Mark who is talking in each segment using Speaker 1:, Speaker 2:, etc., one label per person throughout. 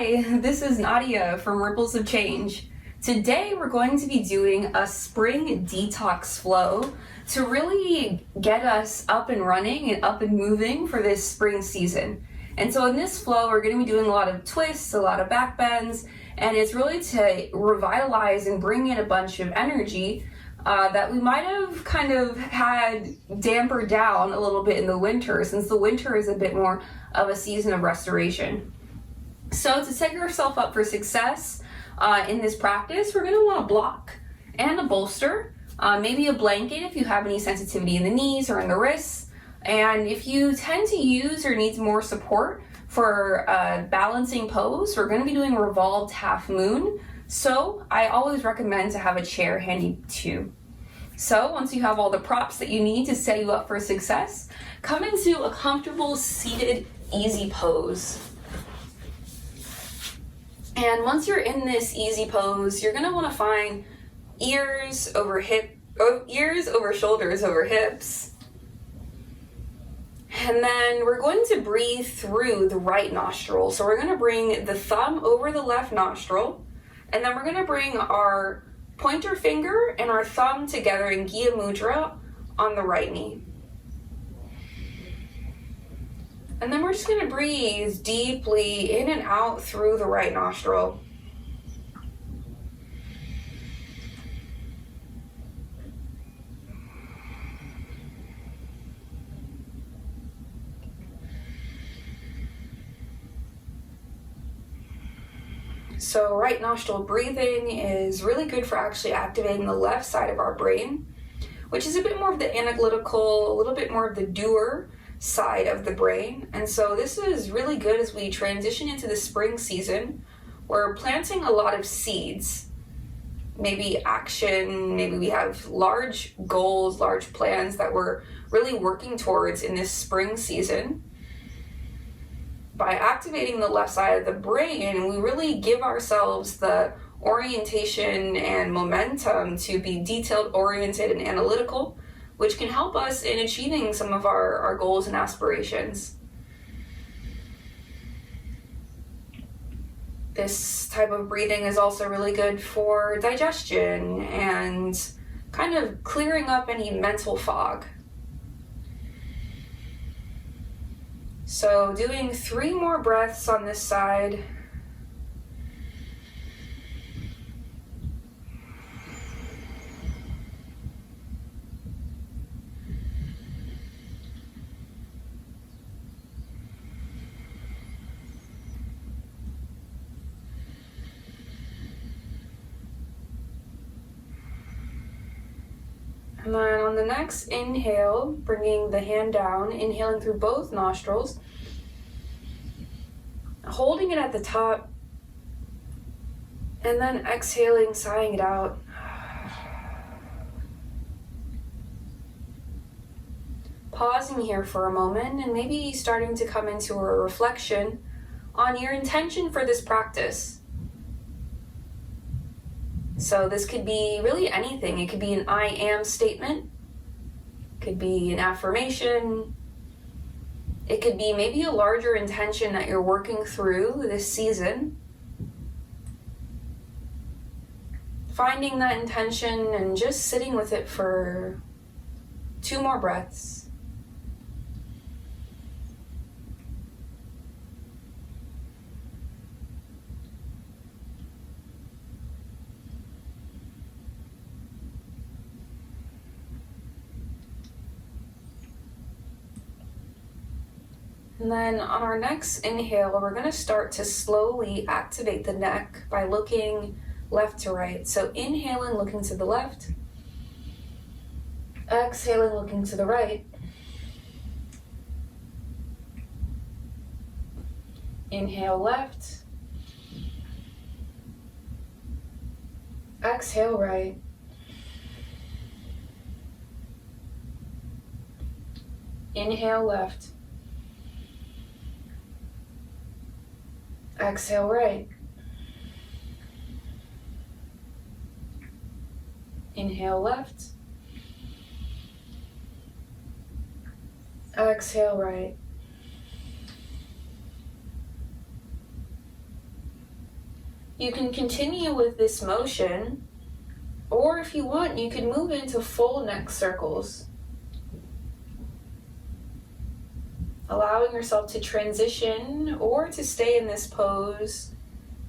Speaker 1: Hi, this is Nadia from Ripples of Change. Today we're going to be doing a spring detox flow to really get us up and running and up and moving for this spring season. And so in this flow, we're going to be doing a lot of twists, a lot of back bends, and it's really to revitalize and bring in a bunch of energy that we might have kind of had dampered down a little bit in the winter, since the winter is a bit more of a season of restoration. So to set yourself up for success in this practice, we're going to want a block and a bolster, maybe a blanket if you have any sensitivity in the knees or in the wrists. And if you tend to use or need more support for balancing pose, we're going to be doing revolved half moon. So I always recommend to have a chair handy too. So once you have all the props that you need to set you up for success, come into a comfortable seated easy pose. And once you're in this easy pose, you're going to want to find ears over shoulders over hips. And then we're going to breathe through the right nostril. So we're going to bring the thumb over the left nostril, and then we're going to bring our pointer finger and our thumb together in Gya Mudra on the right knee. And then we're just going to breathe deeply in and out through the right nostril. So right nostril breathing is really good for actually activating the left side of our brain, which is a bit more of the analytical, a little bit more of the doer side of the brain. And so this is really good as we transition into the spring season. We're planting a lot of seeds, maybe action, maybe we have large goals, large plans that we're really working towards in this spring season. By activating the left side of the brain, we really give ourselves the orientation and momentum to be detailed oriented and analytical, which can help us in achieving some of our goals and aspirations. This type of breathing is also really good for digestion and kind of clearing up any mental fog. So doing 3 more breaths on this side. And then on the next inhale, bringing the hand down, inhaling through both nostrils, holding it at the top, and then exhaling, sighing it out. Pausing here for a moment and maybe starting to come into a reflection on your intention for this practice. So this could be really anything. It could be an I am statement. It could be an affirmation. It could be maybe a larger intention that you're working through this season. Finding that intention and just sitting with it for 2 more breaths. And then on our next inhale, we're going to start to slowly activate the neck by looking left to right. So inhaling, looking to the left. Exhaling, looking to the right. Inhale left. Exhale right. Inhale left. Exhale right. Inhale left. Exhale right. You can continue with this motion, or if you want, you can move into full neck circles, allowing yourself to transition or to stay in this pose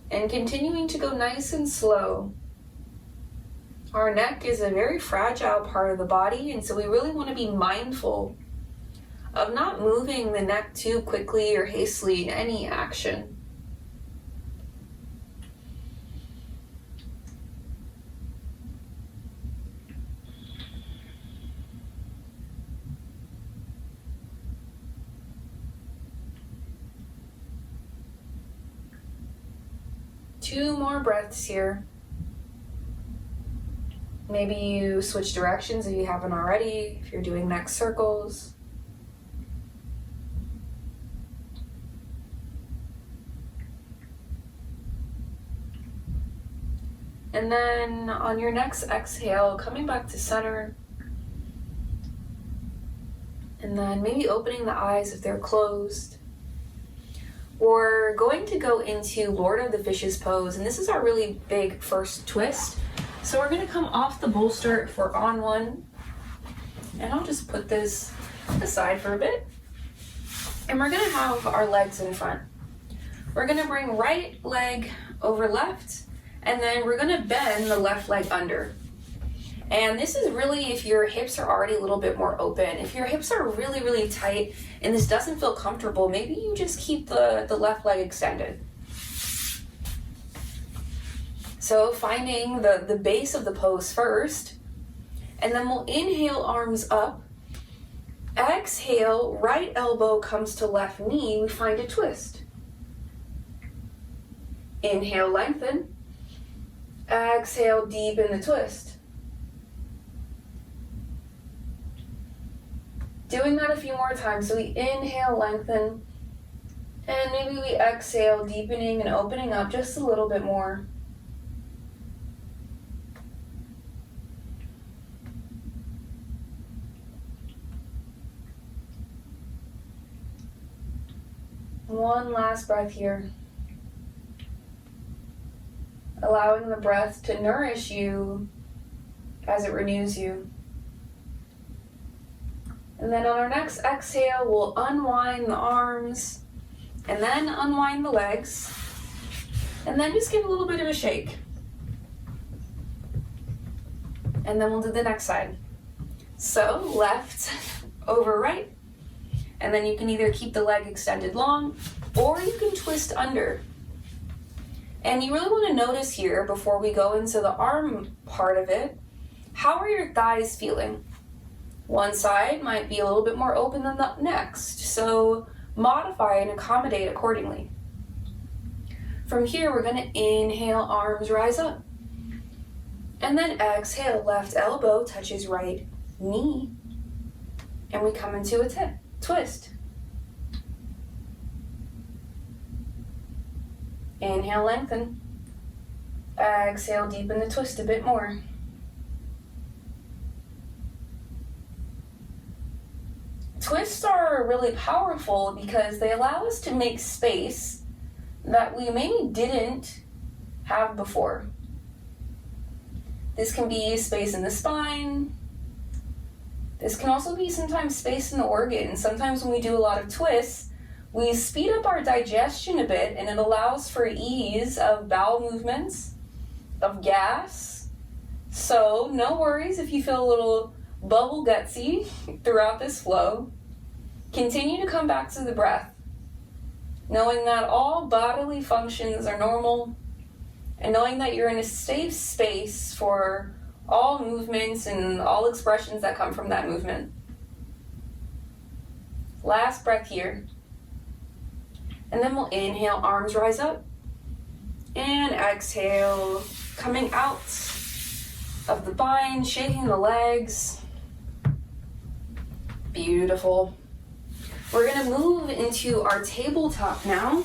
Speaker 1: and continuing to go nice and slow. Our neck is a very fragile part of the body, and so we really want to be mindful of not moving the neck too quickly or hastily in any action. Two more breaths here. Maybe you switch directions if you haven't already, if you're doing neck circles. And then on your next exhale, coming back to center. And then maybe opening the eyes if they're closed. We're going to go into Lord of the Fishes pose, and this is our really big first twist. So we're going to come off the bolster if we're on one, and I'll just put this aside for a bit. And we're going to have our legs in front. We're going to bring right leg over left, and then we're going to bend the left leg under. And this is really if your hips are already a little bit more open. If your hips are really, really tight and this doesn't feel comfortable, maybe you just keep the left leg extended. So finding the base of the pose first, and then we'll inhale, arms up. Exhale, right elbow comes to left knee, we find a twist. Inhale, lengthen. Exhale, deepen the twist. Doing that a few more times. So we inhale, lengthen, and maybe we exhale, deepening and opening up just a little bit more. One last breath here. Allowing the breath to nourish you as it renews you. And then on our next exhale, we'll unwind the arms and then unwind the legs. And then just give a little bit of a shake. And then we'll do the next side. So left over right. And then you can either keep the leg extended long or you can twist under. And you really want to notice here before we go into the arm part of it, how are your thighs feeling? One side might be a little bit more open than the next, so modify and accommodate accordingly. From here, we're going to inhale, arms rise up. And then exhale, left elbow touches right knee. And we come into a twist. Inhale, lengthen. Exhale, deepen the twist a bit more. Twists are really powerful because they allow us to make space that we maybe didn't have before. This can be space in the spine. This can also be sometimes space in the organs. Sometimes when we do a lot of twists, we speed up our digestion a bit, and it allows for ease of bowel movements, of gas. So no worries if you feel a little bubble gutsy throughout this flow. Continue to come back to the breath, knowing that all bodily functions are normal, and knowing that you're in a safe space for all movements and all expressions that come from that movement. Last breath here. And then we'll inhale, arms rise up. And exhale, coming out of the bind, shaking the legs. Beautiful. We're going to move into our tabletop now.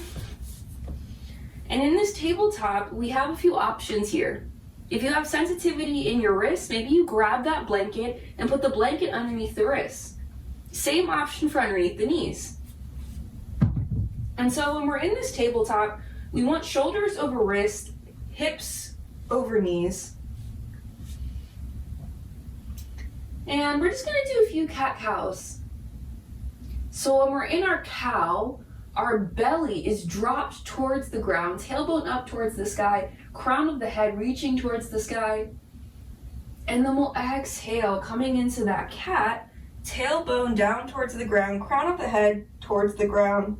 Speaker 1: And in this tabletop, we have a few options here. If you have sensitivity in your wrist, maybe you grab that blanket and put the blanket underneath the wrist. Same option for underneath the knees. And so when we're in this tabletop, we want shoulders over wrist hips over knees. And we're just gonna do a few cat-cows. So when we're in our cow, our belly is dropped towards the ground, tailbone up towards the sky, crown of the head reaching towards the sky. And then we'll exhale, coming into that cat, tailbone down towards the ground, crown of the head towards the ground.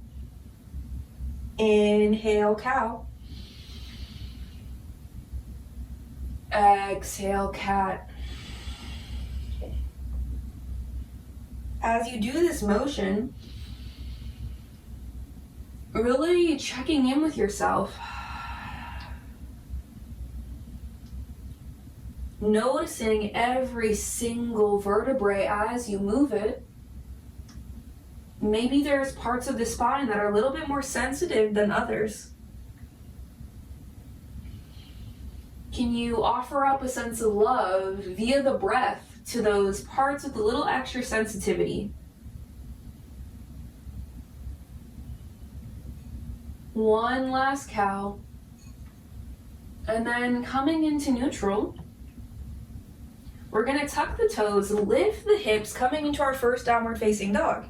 Speaker 1: Inhale, cow. Exhale, cat. As you do this motion, really checking in with yourself. Noticing every single vertebrae as you move it. Maybe there's parts of the spine that are a little bit more sensitive than others. Can you offer up a sense of love via the breath to those parts with a little extra sensitivity? One last cow. And then coming into neutral, we're gonna tuck the toes, lift the hips, coming into our first downward facing dog.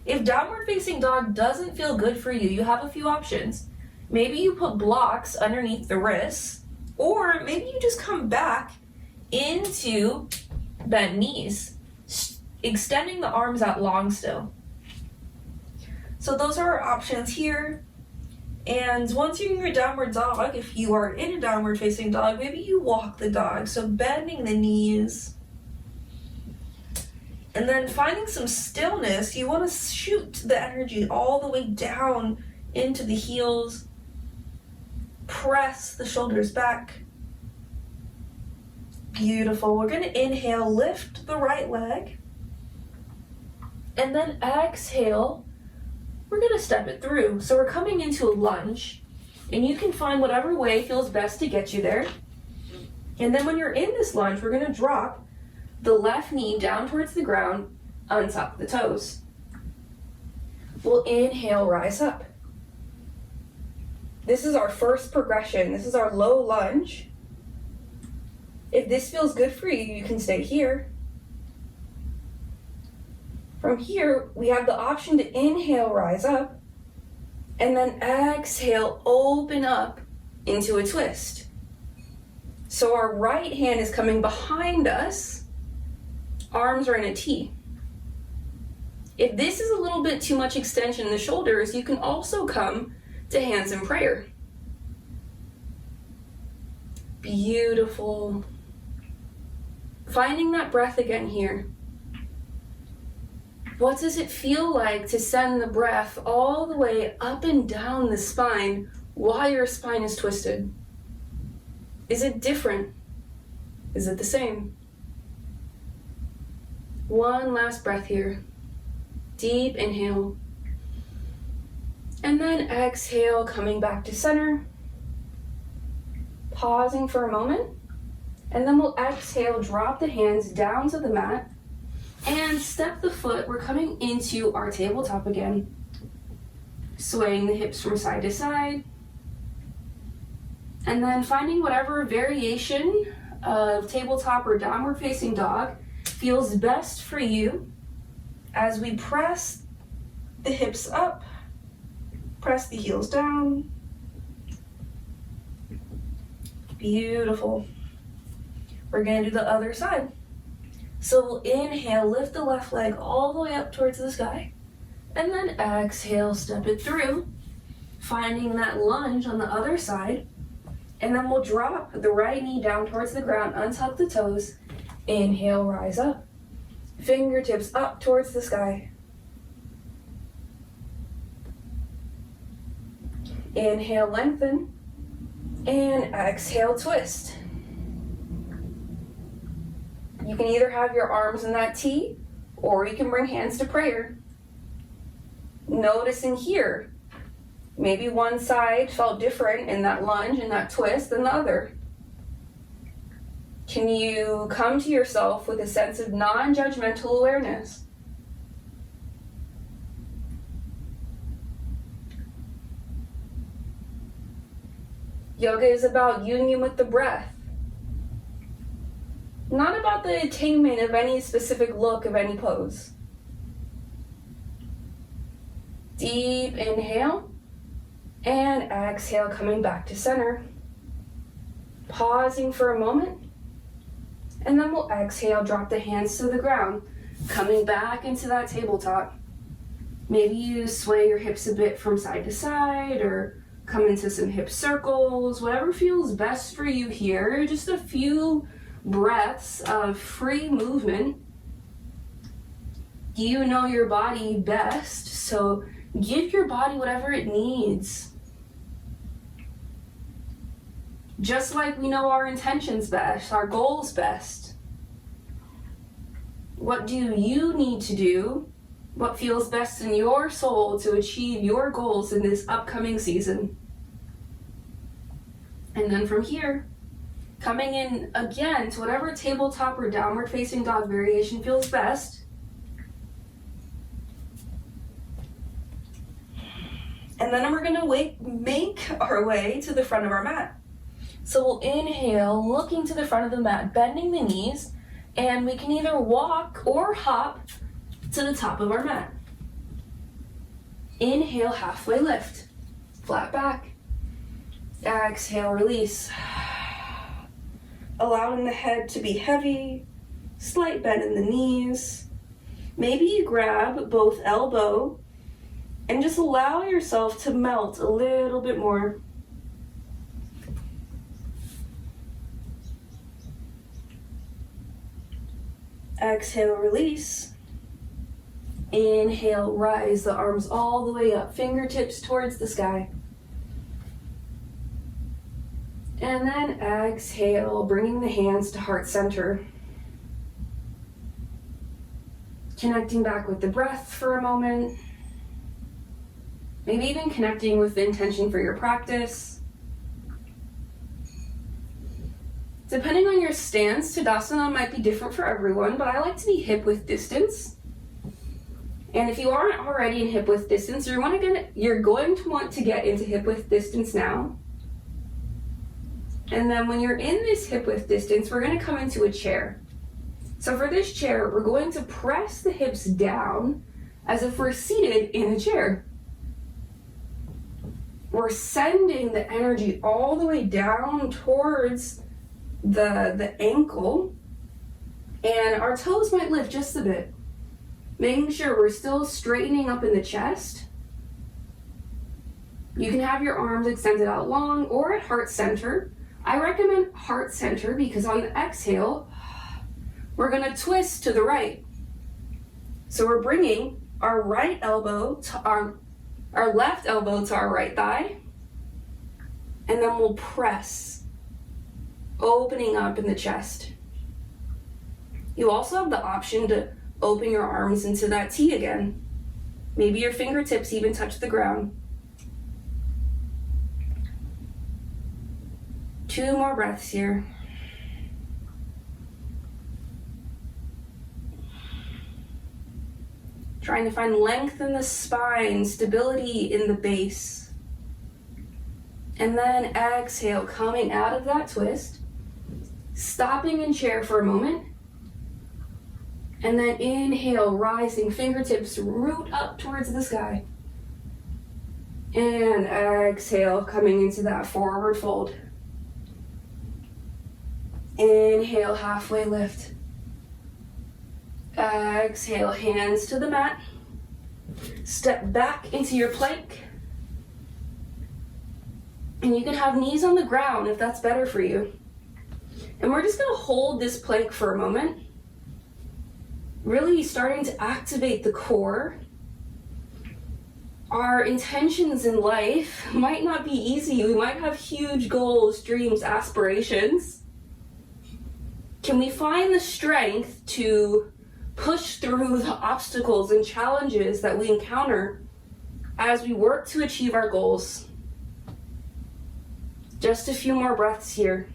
Speaker 1: If downward facing dog doesn't feel good for you, you have a few options. Maybe you put blocks underneath the wrists, or maybe you just come back into bent knees, extending the arms out long still. So those are our options here. And once you're in your downward dog, if you are in a downward facing dog, maybe you walk the dog, so bending the knees. And then finding some stillness, you want to shoot the energy all the way down into the heels. Press the shoulders back. Beautiful. We're going to inhale, lift the right leg. And then exhale, we're going to step it through. So we're coming into a lunge, and you can find whatever way feels best to get you there. And then when you're in this lunge, we're going to drop the left knee down towards the ground, untuck the toes. We'll inhale, rise up. This is our first progression. This is our low lunge. If this feels good for you, you can stay here. From here, we have the option to inhale, rise up, and then exhale, open up into a twist. So our right hand is coming behind us, arms are in a T. If this is a little bit too much extension in the shoulders, you can also come to hands in prayer. Beautiful. Finding that breath again here. What does it feel like to send the breath all the way up and down the spine while your spine is twisted? Is it different? Is it the same? One last breath here. Deep inhale. And then exhale, coming back to center. Pausing for a moment. And then we'll exhale, drop the hands down to the mat. And step the foot. We're coming into our tabletop again. Swaying the hips from side to side. And then finding whatever variation of tabletop or downward facing dog feels best for you as we press the hips up, press the heels down. Beautiful. We're gonna do the other side. So we'll inhale, lift the left leg all the way up towards the sky, and then exhale, step it through, finding that lunge on the other side, and then we'll drop the right knee down towards the ground, untuck the toes, inhale, rise up, fingertips up towards the sky. Inhale, lengthen, and exhale, twist. You can either have your arms in that T, or you can bring hands to prayer. Noticing here, maybe one side felt different in that lunge and that twist than the other. Can you come to yourself with a sense of non-judgmental awareness? Yoga is about union with the breath. Not about the attainment of any specific look of any pose. Deep inhale and exhale, coming back to center. Pausing for a moment, and then we'll exhale, drop the hands to the ground, coming back into that tabletop. Maybe you sway your hips a bit from side to side or come into some hip circles, whatever feels best for you here. Just a few breaths of free movement. You know your body best, so give your body whatever it needs. Just like we know our intentions best, our goals best. What do you need to do? What feels best in your soul to achieve your goals in this upcoming season? And then from here, coming in again to whatever tabletop or downward facing dog variation feels best. And then we're gonna make our way to the front of our mat. So we'll inhale, looking to the front of the mat, bending the knees, and we can either walk or hop to the top of our mat. Inhale, halfway lift, flat back. Exhale, release. Allowing the head to be heavy, slight bend in the knees. Maybe you grab both elbow and just allow yourself to melt a little bit more. Exhale, release. Inhale, rise the arms all the way up, fingertips towards the sky. And then exhale, bringing the hands to heart center. Connecting back with the breath for a moment. Maybe even connecting with the intention for your practice. Depending on your stance, Tadasana might be different for everyone, but I like to be hip width distance. And if you aren't already in hip width distance, you're going to want to get into hip width distance now. And then when you're in this hip width distance, we're going to come into a chair. So for this chair, we're going to press the hips down as if we're seated in a chair. We're sending the energy all the way down towards the ankle, and our toes might lift just a bit, making sure we're still straightening up in the chest. You can have your arms extended out long or at heart center. I recommend heart center because on the exhale, we're going to twist to the right. So we're bringing our right elbow to our left elbow to our right thigh, and then we'll press, opening up in the chest. You also have the option to open your arms into that T again. Maybe your fingertips even touch the ground. 2 more breaths here. Trying to find length in the spine, stability in the base. And then exhale, coming out of that twist, stopping in chair for a moment. And then inhale, rising, fingertips root up towards the sky. And exhale, coming into that forward fold. Inhale, halfway lift. Exhale, hands to the mat. Step back into your plank. And you can have knees on the ground if that's better for you. And we're just gonna hold this plank for a moment. Really starting to activate the core. Our intentions in life might not be easy. We might have huge goals, dreams, aspirations. Can we find the strength to push through the obstacles and challenges that we encounter as we work to achieve our goals? Just a few more breaths here.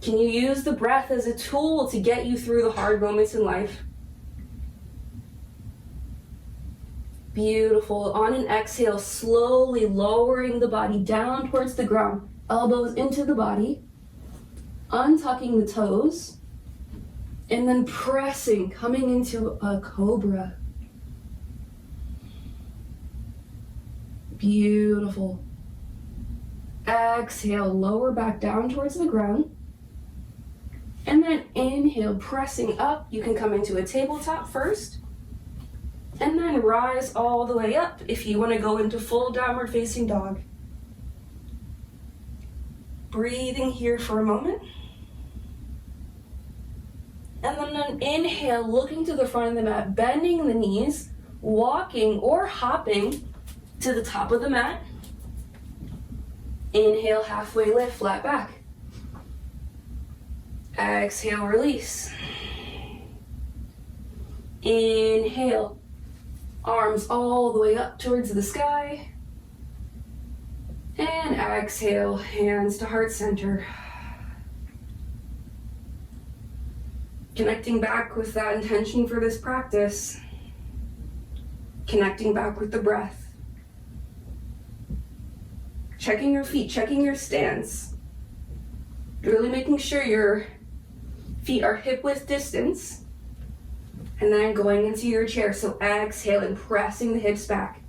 Speaker 1: Can you use the breath as a tool to get you through the hard moments in life? Beautiful. On an exhale, slowly lowering the body down towards the ground. Elbows into the body. Untucking the toes. And then pressing, coming into a cobra. Beautiful. Exhale, lower back down towards the ground. And then inhale, pressing up. You can come into a tabletop first. And then rise all the way up if you want to go into full downward facing dog. Breathing here for a moment. And then an inhale, looking to the front of the mat, bending the knees, walking or hopping to the top of the mat. Inhale, halfway lift, flat back. Exhale, release. Inhale, arms all the way up towards the sky. And exhale, hands to heart center. Connecting back with that intention for this practice. Connecting back with the breath. Checking your feet, checking your stance. Really making sure your feet are hip width distance. And then going into your chair. So exhale and pressing the hips back.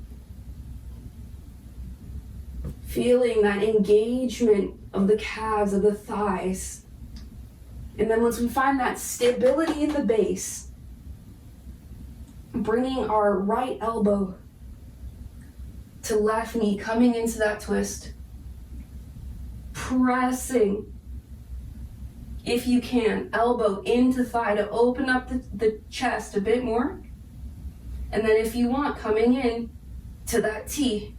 Speaker 1: Feeling that engagement of the calves, of the thighs. And then once we find that stability in the base, bringing our right elbow to left knee, coming into that twist. Pressing, if you can, elbow into thigh to open up the chest a bit more. And then if you want, coming in to that T.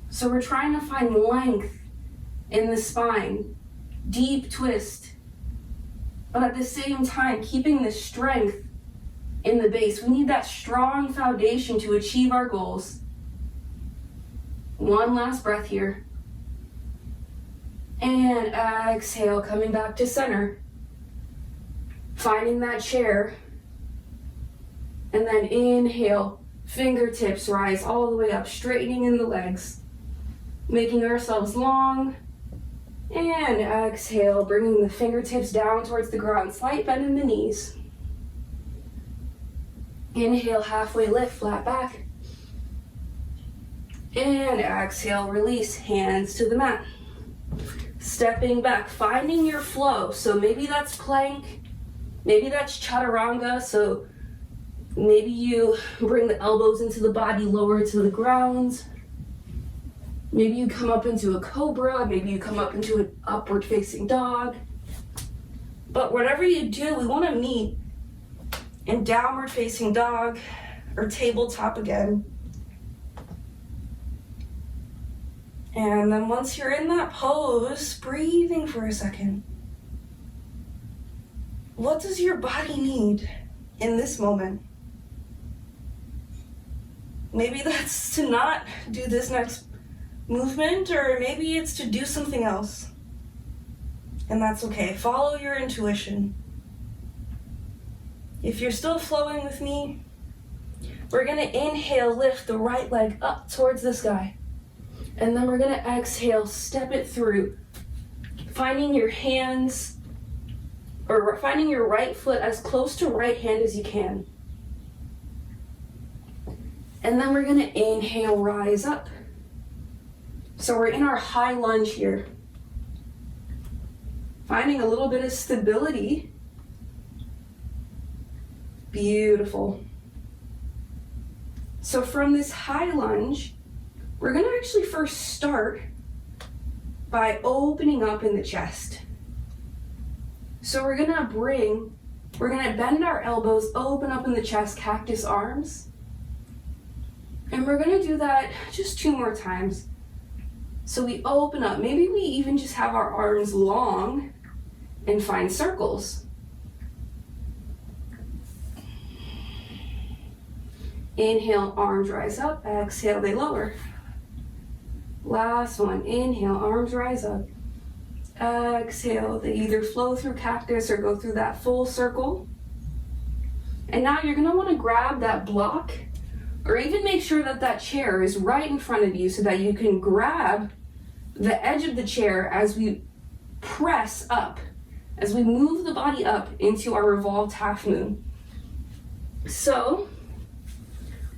Speaker 1: So we're trying to find length in the spine, deep twist, but at the same time, keeping the strength in the base. We need that strong foundation to achieve our goals. One last breath here. And exhale, coming back to center. Finding that chair. And then inhale, fingertips rise all the way up, straightening in the legs. Making ourselves long. And exhale, bringing the fingertips down towards the ground. Slight bend in the knees. Inhale, halfway lift, flat back. And exhale, release, hands to the mat. Stepping back, finding your flow. So maybe that's plank, maybe that's chaturanga. So maybe you bring the elbows into the body, lower to the ground. Maybe you come up into a cobra, maybe you come up into an upward facing dog. But whatever you do, we want to meet in downward facing dog or tabletop again. And then once you're in that pose, breathing for a second. What does your body need in this moment? Maybe that's to not do this next movement, or maybe it's to do something else. And that's okay. Follow your intuition. If you're still flowing with me, we're gonna inhale, lift the right leg up towards the sky. And then we're gonna exhale, step it through. Finding your hands, or finding your right foot as close to right hand as you can. And then we're gonna inhale, rise up. So we're in our high lunge here. Finding a little bit of stability. Beautiful. So from this high lunge, we're gonna actually first start by opening up in the chest. So we're gonna bend our elbows, open up in the chest, cactus arms. And we're gonna do that just 2 more times. So we open up, maybe we even just have our arms long and find circles. Inhale, arms rise up, exhale, they lower. Last one, inhale, arms rise up. Exhale, they either flow through cactus or go through that full circle. And now you're gonna wanna grab that block, or even make sure that that chair is right in front of you so that you can grab the edge of the chair as we press up, as we move the body up into our revolved half moon. So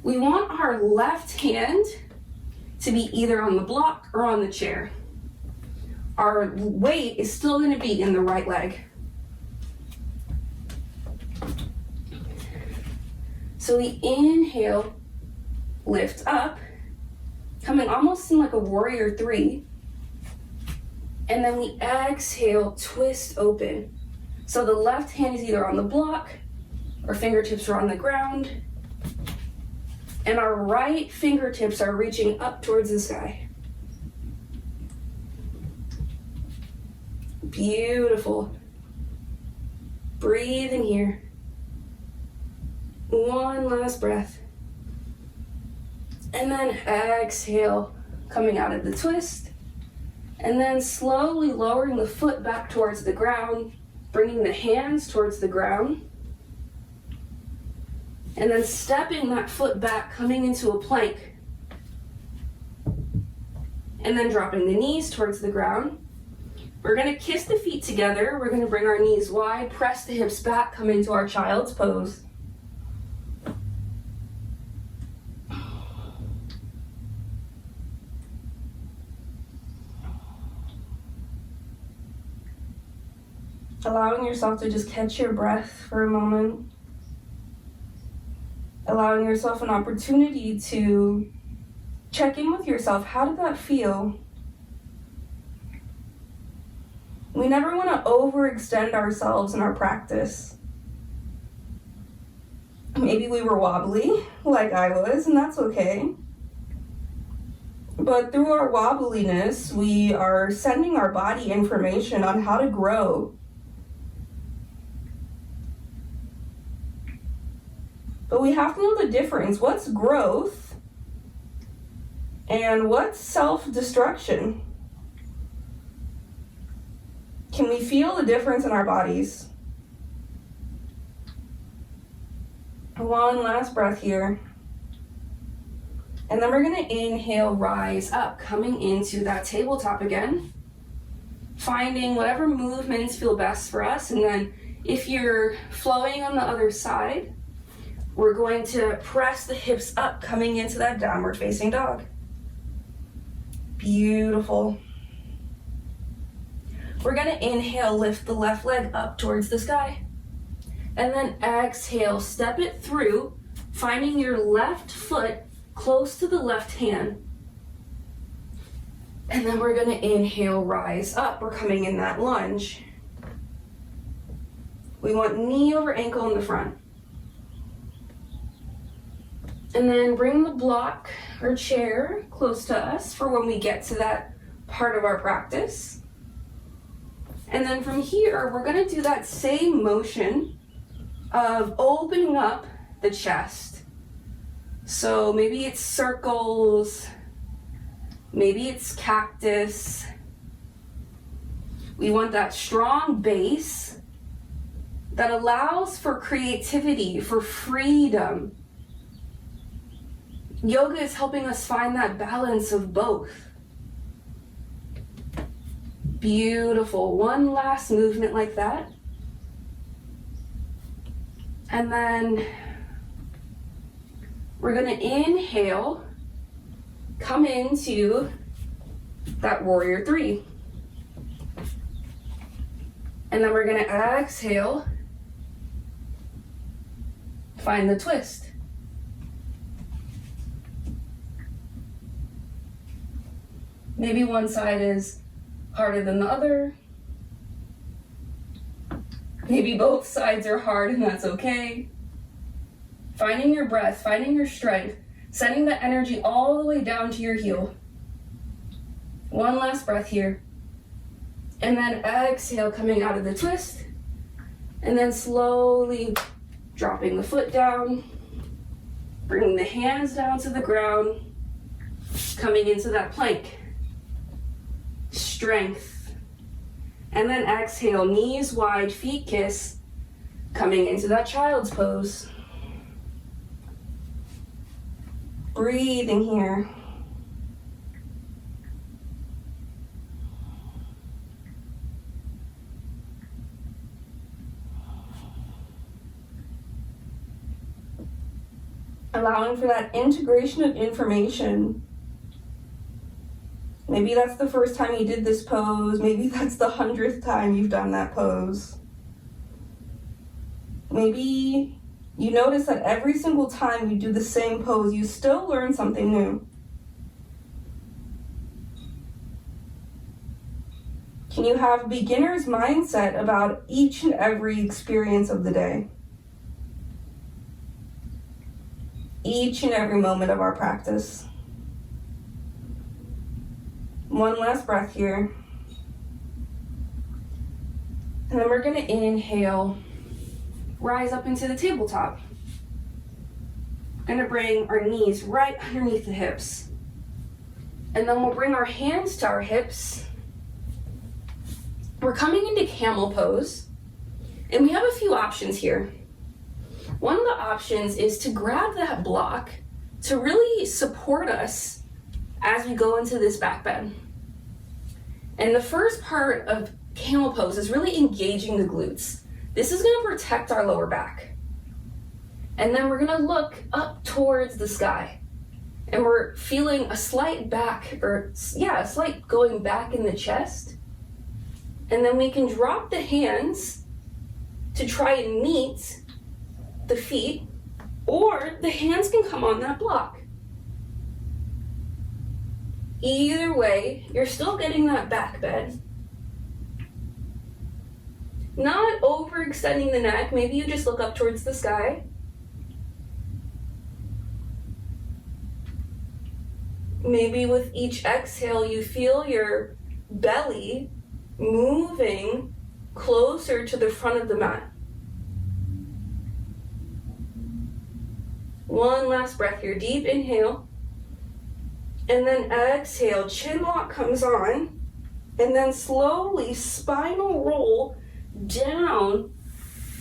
Speaker 1: we want our left hand to be either on the block or on the chair. Our weight is still going to be in the right leg. So we inhale, lift up, coming almost in like a warrior three. And then we exhale, twist open. So the left hand is either on the block or fingertips are on the ground. And our right fingertips are reaching up towards the sky. Beautiful. Breathe in here. One last breath. And then exhale, coming out of the twist. And then slowly lowering the foot back towards the ground, bringing the hands towards the ground. And then stepping that foot back, coming into a plank. And then dropping the knees towards the ground. We're gonna kiss the feet together. We're gonna bring our knees wide, press the hips back, come into our child's pose. Allowing yourself to just catch your breath for a moment. Allowing yourself an opportunity to check in with yourself. How did that feel? We never want to overextend ourselves in our practice. Maybe we were wobbly, like I was, and that's okay. But through our wobbliness, we are sending our body information on how to grow. But we have to know the difference. What's growth and what's self-destruction? Can we feel the difference in our bodies? One last breath here. And then we're going to inhale, rise up, coming into that tabletop again. Finding whatever movements feel best for us. And then if you're flowing on the other side, we're going to press the hips up, coming into that downward facing dog. Beautiful. We're gonna inhale, lift the left leg up towards the sky. And then exhale, step it through, finding your left foot close to the left hand. And then we're gonna inhale, rise up. We're coming in that lunge. We want knee over ankle in the front. And then bring the block or chair close to us for when we get to that part of our practice. And then from here, we're gonna do that same motion of opening up the chest. So maybe it's circles, maybe it's cactus. We want that strong base that allows for creativity, for freedom. Yoga is helping us find that balance of both. Beautiful. One last movement like that. And then we're going to inhale, come into that warrior three. And then we're going to exhale, find the twist. Maybe one side is harder than the other. Maybe both sides are hard and that's okay. Finding your breath, finding your strength, sending the energy all the way down to your heel. One last breath here. And then exhale, coming out of the twist. And then slowly dropping the foot down, bringing the hands down to the ground, coming into that plank. Strength. And then exhale, knees wide, feet kiss, coming into that child's pose. Breathing here. Allowing for that integration of information. Maybe that's the first time you did this pose. Maybe that's the 100th time you've done that pose. Maybe you notice that every single time you do the same pose, you still learn something new. Can you have a beginner's mindset about each and every experience of the day? Each and every moment of our practice. One last breath here. And then we're going to inhale, rise up into the tabletop. We're going to bring our knees right underneath the hips. And then we'll bring our hands to our hips. We're coming into Camel Pose. And we have a few options here. One of the options is to grab that block to really support us as we go into this back bend. And the first part of Camel Pose is really engaging the glutes. This is going to protect our lower back. And then we're going to look up towards the sky. And we're feeling a slight a slight going back in the chest. And then we can drop the hands to try and meet the feet, or the hands can come on that block. Either way, you're still getting that back bend. Not overextending the neck. Maybe you just look up towards the sky. Maybe with each exhale, you feel your belly moving closer to the front of the mat. One last breath here. Deep inhale. And then exhale. Chin lock comes on. And then slowly spinal roll down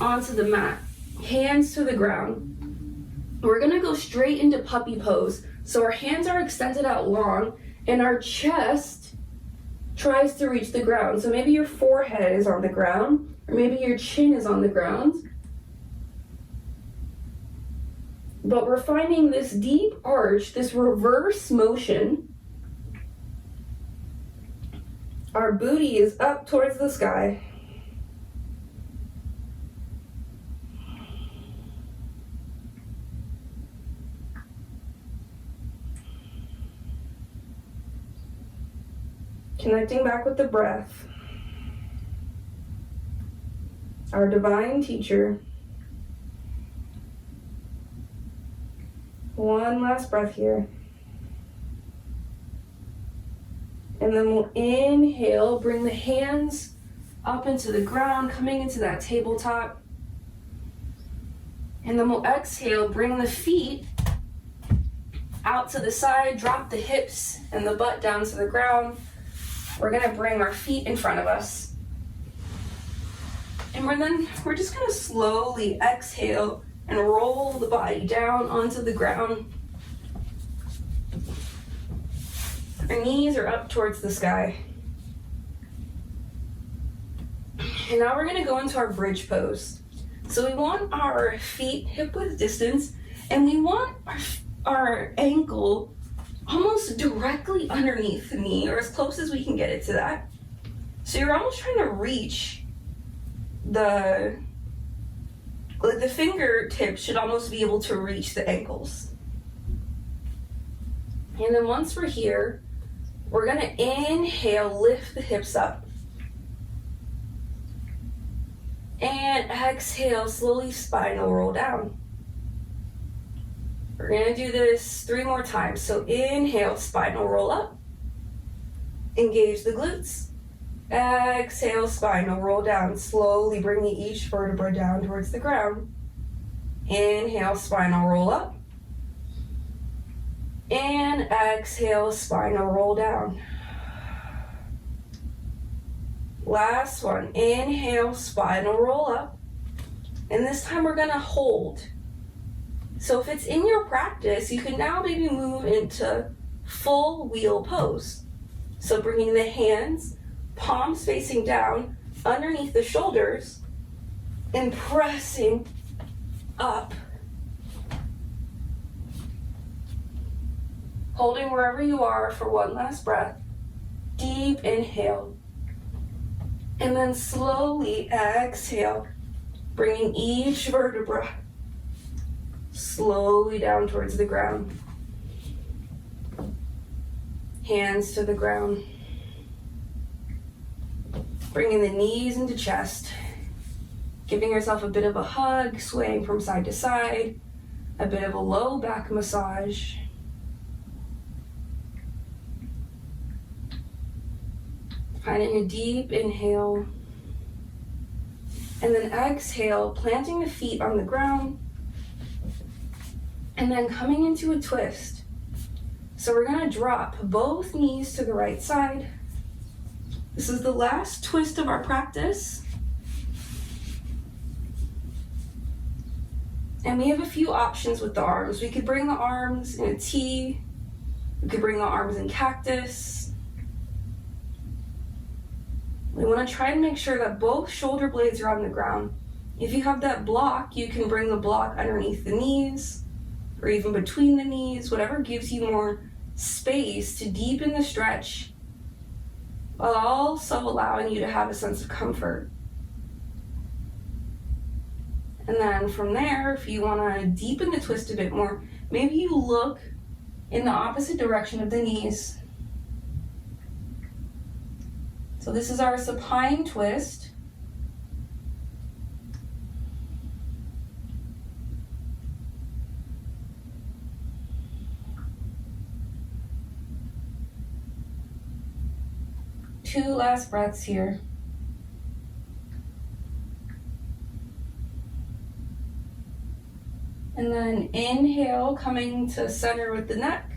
Speaker 1: onto the mat. Hands to the ground. We're going to go straight into puppy pose. So our hands are extended out long and our chest tries to reach the ground. So maybe your forehead is on the ground or maybe your chin is on the ground. But we're finding this deep arch, this reverse motion. Our booty is up towards the sky. Connecting back with the breath. Our divine teacher. One last breath here. And then we'll inhale, bring the hands up into the ground, coming into that tabletop. And then we'll exhale, bring the feet out to the side, drop the hips and the butt down to the ground. We're gonna bring our feet in front of us. And we're just gonna slowly exhale and roll the body down onto the ground. Our knees are up towards the sky. And now we're gonna go into our bridge pose. So we want our feet hip width distance, and we want our ankle almost directly underneath the knee, or as close as we can get it to that. So you're almost trying to reach the fingertips should almost be able to reach the ankles. And then once we're here, we're gonna inhale, lift the hips up. And exhale, slowly spinal roll down. We're gonna do this 3 more times. So inhale, spinal roll up. Engage the glutes. Exhale, spinal roll down. Slowly bringing each vertebra down towards the ground. Inhale, spinal roll up. And exhale, spinal roll down. Last one. Inhale, spinal roll up. And this time we're gonna hold. So if it's in your practice, you can now maybe move into full wheel pose. So bringing the hands, palms facing down, underneath the shoulders, and pressing up. Holding wherever you are for one last breath. Deep inhale. And then slowly exhale, bringing each vertebra slowly down towards the ground. Hands to the ground. Bringing the knees into chest. Giving yourself a bit of a hug, swaying from side to side. A bit of a low back massage. Finding a deep inhale. And then exhale, planting the feet on the ground. And then coming into a twist. So we're gonna drop both knees to the right side. This is the last twist of our practice. And we have a few options with the arms. We could bring the arms in a T. We could bring the arms in cactus. We want to try and make sure that both shoulder blades are on the ground. If you have that block, you can bring the block underneath the knees or even between the knees, whatever gives you more space to deepen the stretch while also allowing you to have a sense of comfort. And then from there, if you want to deepen the twist a bit more, maybe you look in the opposite direction of the knees. So this is our supine twist. Two last breaths here. And then inhale, coming to center with the neck.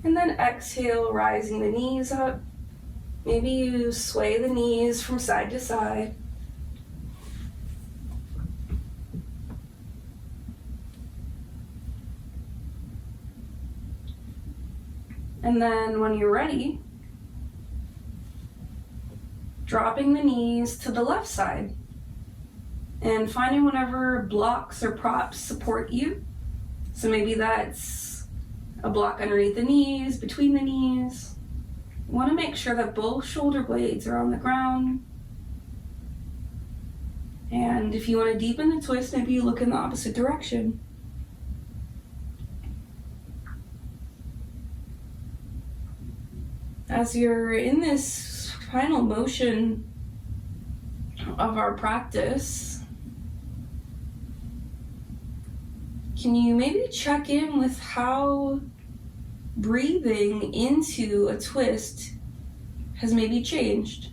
Speaker 1: And then exhale, rising the knees up. Maybe you sway the knees from side to side. And then when you're ready, dropping the knees to the left side and finding whatever blocks or props support you. So maybe that's a block underneath the knees, between the knees. You want to make sure that both shoulder blades are on the ground. And if you want to deepen the twist, maybe you look in the opposite direction. As you're in this final motion of our practice, can you maybe check in with how breathing into a twist has maybe changed?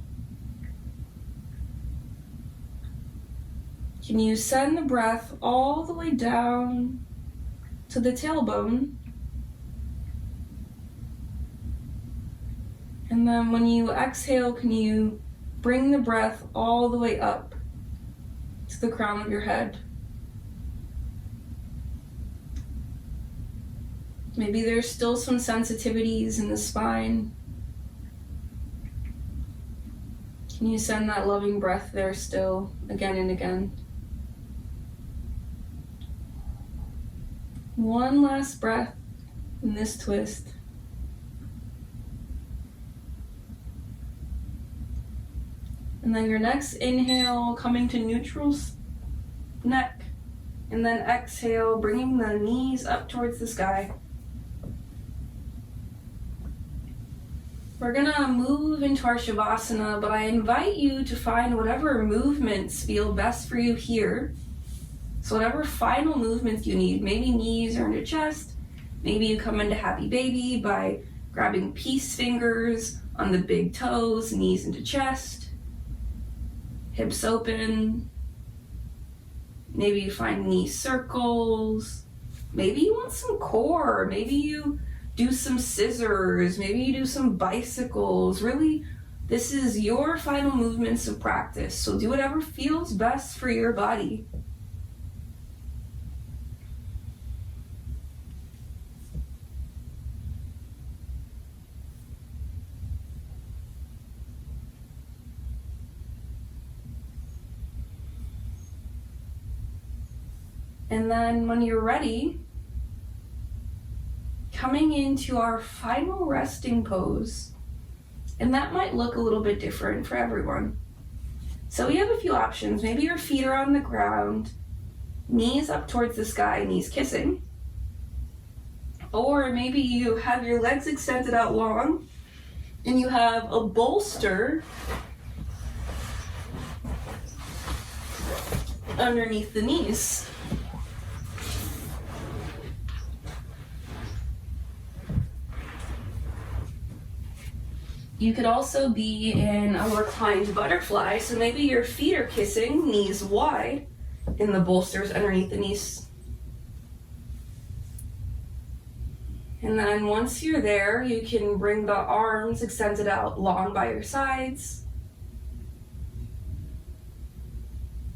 Speaker 1: Can you send the breath all the way down to the tailbone? And then when you exhale, can you bring the breath all the way up to the crown of your head? Maybe there's still some sensitivities in the spine. Can you send that loving breath there still, again and again? One last breath in this twist. And then your next inhale, coming to neutral neck. And then exhale, bringing the knees up towards the sky. We're gonna move into our Shavasana, but I invite you to find whatever movements feel best for you here. So whatever final movements you need, maybe knees or into chest, maybe you come into happy baby by grabbing peace fingers on the big toes, knees into chest, hips open. Maybe you find knee circles. Maybe you want some core, maybe you do some scissors, maybe you do some bicycles. Really, this is your final movements of practice, so do whatever feels best for your body. And then when you're ready, coming into our final resting pose. And that might look a little bit different for everyone. So we have a few options. Maybe your feet are on the ground, knees up towards the sky, knees kissing. Or maybe you have your legs extended out long and you have a bolster underneath the knees. You could also be in a reclined butterfly, so maybe your feet are kissing, knees wide, and the bolster's underneath the knees. And then once you're there, you can bring the arms extended out long by your sides,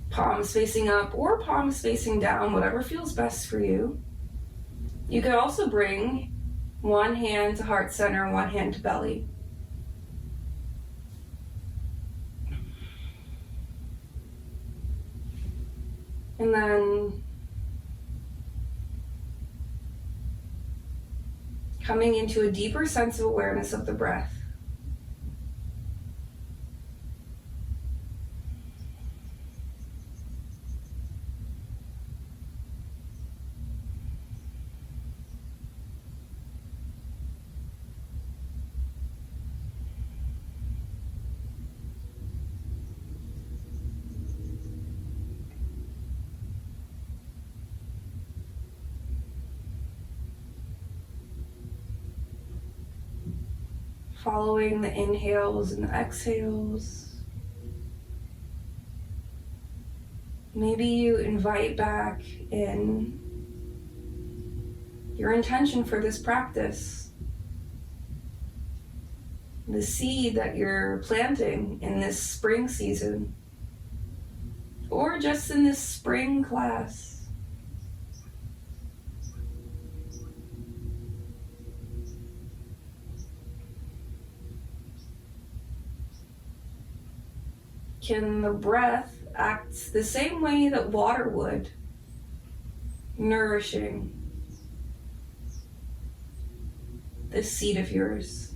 Speaker 1: palms facing up or palms facing down, whatever feels best for you. You could also bring one hand to heart center, one hand to belly. And then coming into a deeper sense of awareness of the breath. Following the inhales and the exhales. Maybe you invite back in your intention for this practice, the seed that you're planting in this spring season, or just in this spring class. Can the breath act the same way that water would, nourishing this seed of yours?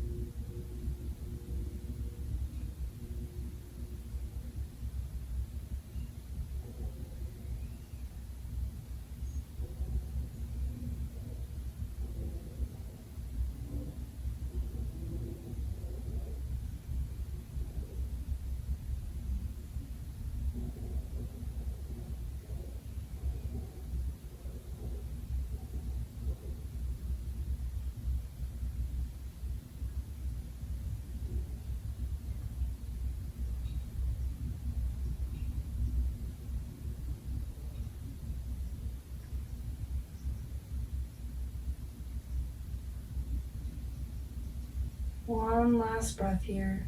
Speaker 1: One last breath here.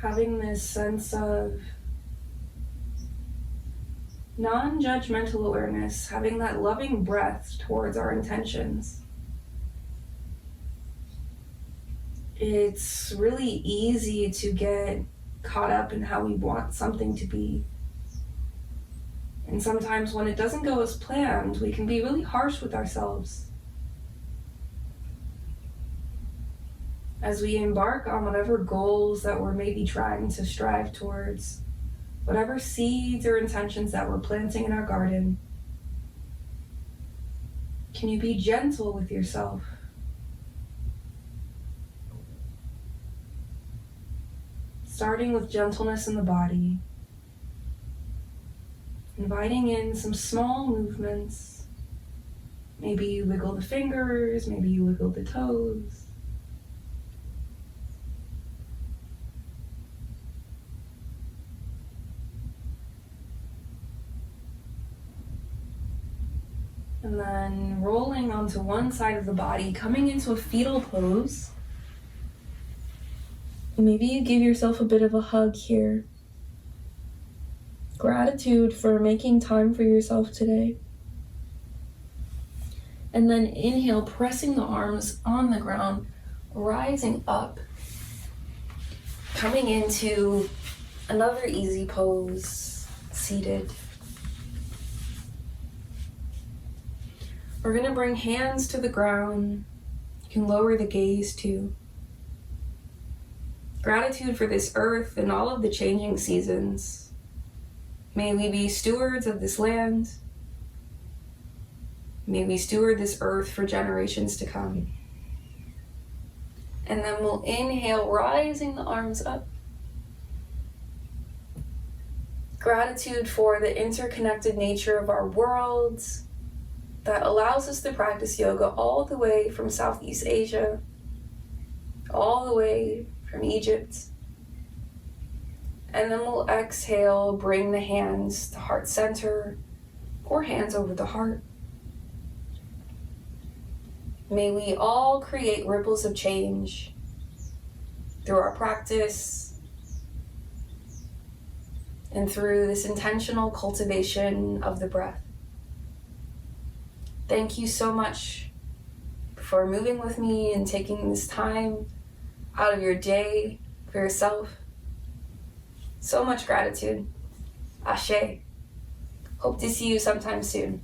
Speaker 1: Having this sense of non-judgmental awareness, having that loving breath towards our intentions. It's really easy to get caught up in how we want something to be. And sometimes when it doesn't go as planned, we can be really harsh with ourselves. As we embark on whatever goals that we're maybe trying to strive towards, whatever seeds or intentions that we're planting in our garden, can you be gentle with yourself? Starting with gentleness in the body. Inviting in some small movements. Maybe you wiggle the fingers, maybe you wiggle the toes. And then rolling onto one side of the body, coming into a fetal pose. Maybe you give yourself a bit of a hug here. Gratitude for making time for yourself today. And then inhale, pressing the arms on the ground, rising up Coming into another easy pose, seated. We're going to bring hands to the ground. You can lower the gaze too. Gratitude for this earth and all of the changing seasons. May we be stewards of this land. May we steward this earth for generations to come. And then we'll inhale, rising the arms up. Gratitude for the interconnected nature of our worlds that allows us to practice yoga all the way from Southeast Asia, all the way from Egypt. And then we'll exhale, bring the hands to heart center or hands over the heart. May we all create ripples of change through our practice and through this intentional cultivation of the breath. Thank you so much for moving with me and taking this time out of your day for yourself. So much gratitude. Ashe. Hope to see you sometime soon.